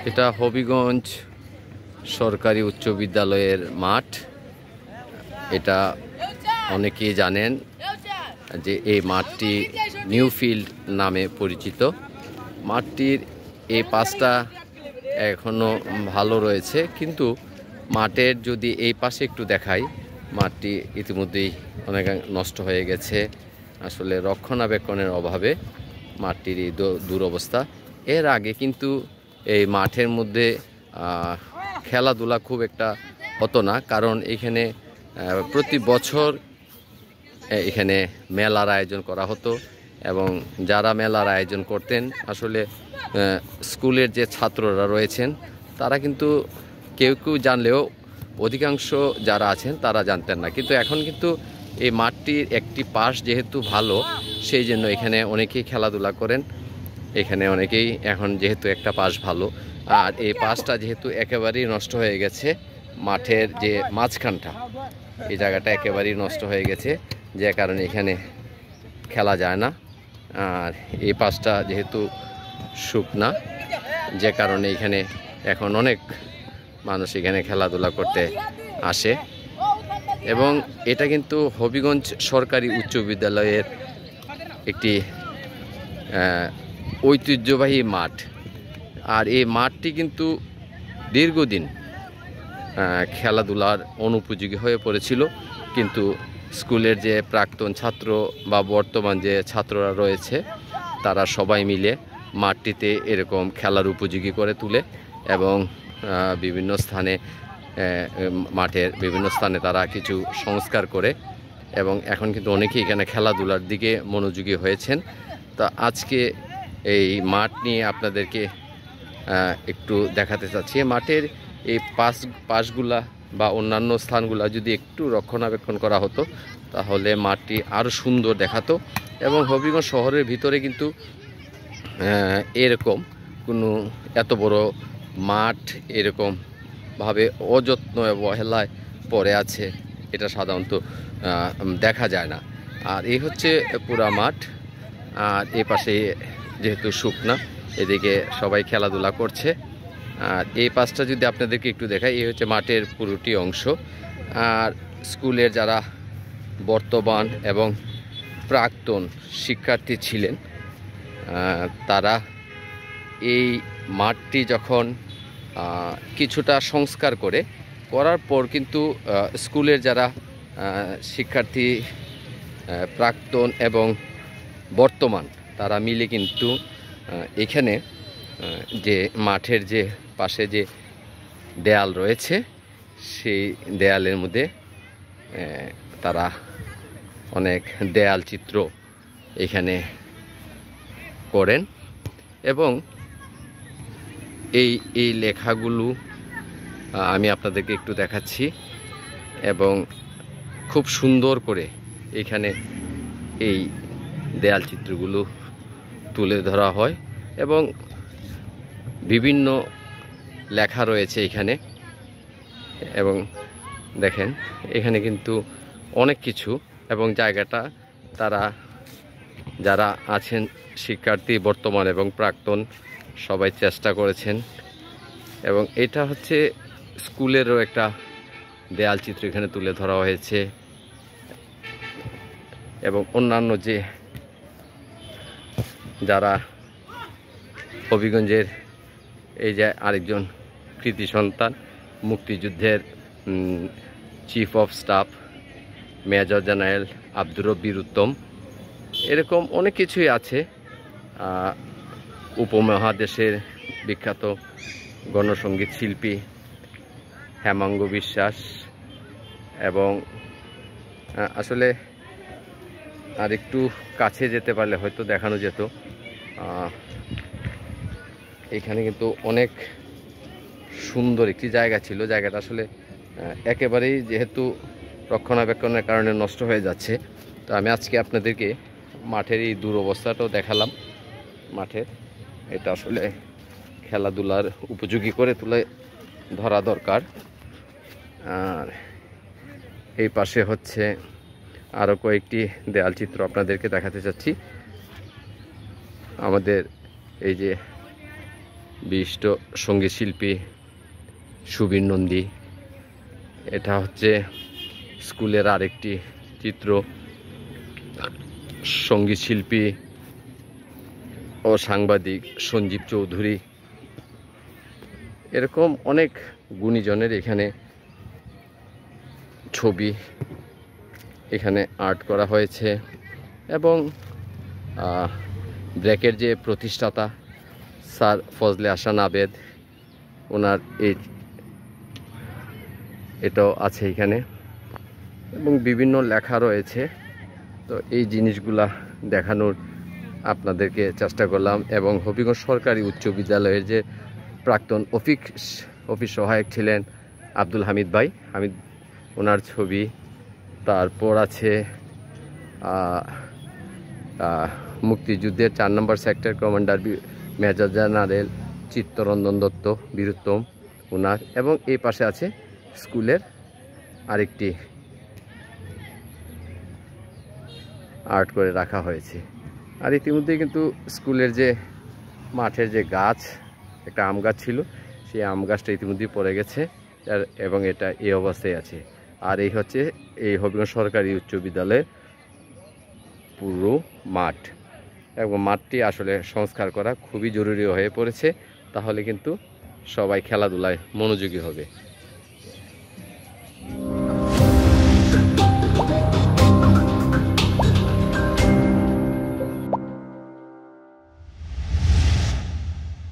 এটা হবিগঞ্জ সরকারি উচ্চ বিদ্যালয়ের মাঠ। এটা অনেকেই জানেন যে এই মাঠটি নিউ ফিল্ড নামে পরিচিত। মাঠটির এই পাশটা এখনো ভালো রয়েছে, কিন্তু মাঠের যদি এই পাশে একটু দেখাই, মাঠটি ইতিমধ্যেই অনেক নষ্ট হয়ে গেছে। আসলে রক্ষণাবেক্ষণের অভাবে মাঠটির এই দুরবস্থা। এর আগে কিন্তু এই মাঠের মধ্যে খেলাধুলা খুব একটা হতো না, কারণ এখানে প্রতি বছর এখানে মেলার আয়োজন করা হতো, এবং যারা মেলার আয়োজন করতেন আসলে স্কুলের যে ছাত্ররা রয়েছেন তারা কিন্তু কেউ কেউ জানলেও অধিকাংশ যারা আছেন তারা জানতেন না। কিন্তু এখন কিন্তু এই মাঠটির একটি পাশ যেহেতু ভালো, সেই জন্য এখানে অনেকেই খেলাধুলা করেন। এখানে অনেকেই এখন যেহেতু একটা পাশ ভালো, আর এই পাশটা যেহেতু একেবারেই নষ্ট হয়ে গেছে, মাঠের যে মাঝখানটা এই জায়গাটা একেবারেই নষ্ট হয়ে গেছে, যে কারণে এখানে খেলা যায় না। আর এই পাশটা যেহেতু শুকনা, যে কারণে এখানে এখন অনেক মানুষ এখানে খেলাধুলা করতে আসে। এবং এটা কিন্তু হবিগঞ্জ সরকারি উচ্চ বিদ্যালয়ের একটি ঐতিহ্যবাহী মাঠ। আর এই মাঠটি কিন্তু দীর্ঘদিন খেলাধুলার অনুপযোগী হয়ে পড়েছিল, কিন্তু স্কুলের যে প্রাক্তন ছাত্র বা বর্তমান যে ছাত্ররা রয়েছে তারা সবাই মিলে মাঠটিতে এরকম খেলার উপযোগী করে তুলে, এবং বিভিন্ন স্থানে মাঠের বিভিন্ন স্থানে তারা কিছু সংস্কার করে, এবং এখন কিন্তু অনেকেই এখানে খেলাধুলার দিকে মনোযোগী হয়েছেন। তা আজকে এই মাঠ নিয়ে আপনাদেরকে একটু দেখাতে চাচ্ছি। মাঠের এই পাশগুলা বা অন্যান্য স্থানগুলা যদি একটু রক্ষণাবেক্ষণ করা হতো তাহলে মাঠটি আরও সুন্দর দেখাতো। এবং হবিগঞ্জ শহরের ভিতরে কিন্তু এরকম কোনো এত বড় মাঠ এরকমভাবে অযত্ন অবহেলায় পড়ে আছে, এটা সাধারণত দেখা যায় না। আর এই হচ্ছে পুরা মাঠ। আর এই পাশে যেহেতু শুকনা, এদিকে সবাই খেলাধুলা করছে। আর এই পাশটা যদি আপনাদেরকে একটু দেখাই, এই হচ্ছে মাঠের পুরোটি অংশ। আর স্কুলের যারা বর্তমান এবং প্রাক্তন শিক্ষার্থী ছিলেন তারা এই মাঠটি যখন কিছুটা সংস্কার করার পর কিন্তু স্কুলের যারা শিক্ষার্থী প্রাক্তন এবং বর্তমান তারা মিলে কিন্তু এখানে যে মাঠের যে পাশে যে দেয়াল রয়েছে সেই দেয়ালের মধ্যে তারা অনেক দেয়াল চিত্র এখানে করেন, এবং এই লেখাগুলো আমি আপনাদেরকে একটু দেখাচ্ছি। এবং খুব সুন্দর করে এখানে এই দেয়াল চিত্রগুলো তুলে ধরা হয়, এবং বিভিন্ন লেখা রয়েছে এখানে। এবং দেখেন এখানে কিন্তু অনেক কিছু, এবং জায়গাটা তারা যারা আছেন শিক্ষার্থী বর্তমান এবং প্রাক্তন সবাই চেষ্টা করেছেন। এবং এটা হচ্ছে স্কুলেরও একটা দেয়াল চিত্র এখানে তুলে ধরা হয়েছে। এবং অন্যান্য যে যারা হবিগঞ্জের এই যে আরেকজন কৃতি সন্তান, মুক্তিযুদ্ধের chief of staff major general Abdur রব্বির উত্তম, এরকম অনেক কিছুই আছে। উপমহাদেশের বিখ্যাত গণসঙ্গীত শিল্পী হেমাঙ্গ বিশ্বাস। এবং আসলে আর একটু কাছে যেতে পারলে হয়তো দেখানো যেত। এখানে কিন্তু অনেক সুন্দর একটি জায়গা ছিল, জায়গাটা আসলে একেবারেই যেহেতু রক্ষণাবেক্ষণের কারণে নষ্ট হয়ে যাচ্ছে। তো আমি আজকে আপনাদেরকে মাঠের এই দুরবস্থাটাও দেখালাম। মাঠের এটা আসলে খেলাধুলার উপযোগী করে তুলে ধরা দরকার। আর এই পাশে হচ্ছে আরও কয়েকটি দেয়াল চিত্র আপনাদেরকে দেখাতে চাচ্ছি। আমাদের এই যে বিশিষ্ট সঙ্গীত শিল্পী সুবীর নন্দী। এটা হচ্ছে স্কুলের আরেকটি চিত্র। সঙ্গীত শিল্পী ও সাংবাদিক সঞ্জীব চৌধুরী, এরকম অনেক গুণীজনের এখানে ছবি এখানে আর্ট করা হয়েছে। এবং ব্র্যাকের যে প্রতিষ্ঠাতা স্যার ফজলে আহসান আবেদ, ওনার এটাও আছে এখানে, এবং বিভিন্ন লেখা রয়েছে। তো এই জিনিসগুলা দেখানোর আপনাদেরকে চেষ্টা করলাম। এবং হবিগঞ্জ সরকারি উচ্চ বিদ্যালয়ের যে প্রাক্তন অফিস সহায়ক ছিলেন আব্দুল হামিদ ভাই, ওনার ছবি। তারপর আছে মুক্তিযুদ্ধের 4 নম্বর sector commander major general Chittaranjan Datta Bir Uttom, ওনার। এবং এই পাশে আছে স্কুলের আরেকটি আর্ট করে রাখা হয়েছে। আর ইতিমধ্যে কিন্তু স্কুলের যে মাঠের যে গাছ, একটা আম গাছ ছিল, সেই আম গাছটা ইতিমধ্যেই পড়ে গেছে এবং এটা এই অবস্থায় আছে। আর এই হচ্ছে এই হবিগঞ্জ সরকারি উচ্চ বিদ্যালয়ের পুরো মাঠ। এবং মাঠটি আসলে সংস্কার করা খুবই জরুরি হয়ে পড়েছে, তাহলে কিন্তু সবাই খেলাধুলায় মনোযোগী হবে।